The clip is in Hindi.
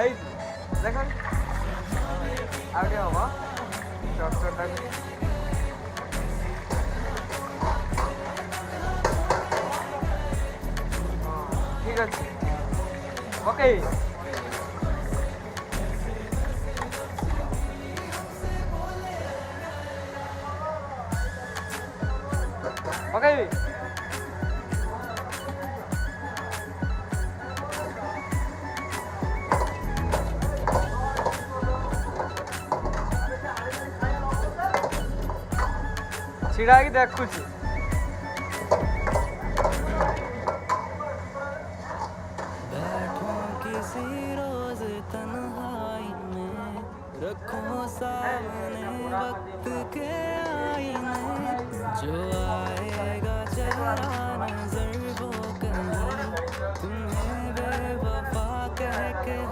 এই দেখেন আগে হবা চটচটা ঠিক আছে ওকে ওকে छिड़ा की देख कुछ बैठो किसी रोज तन्हाई में रखो सामने वक्त के आईने जो आएगा चेहरा नजर वो कहीं तुम्हें बेवफा कह के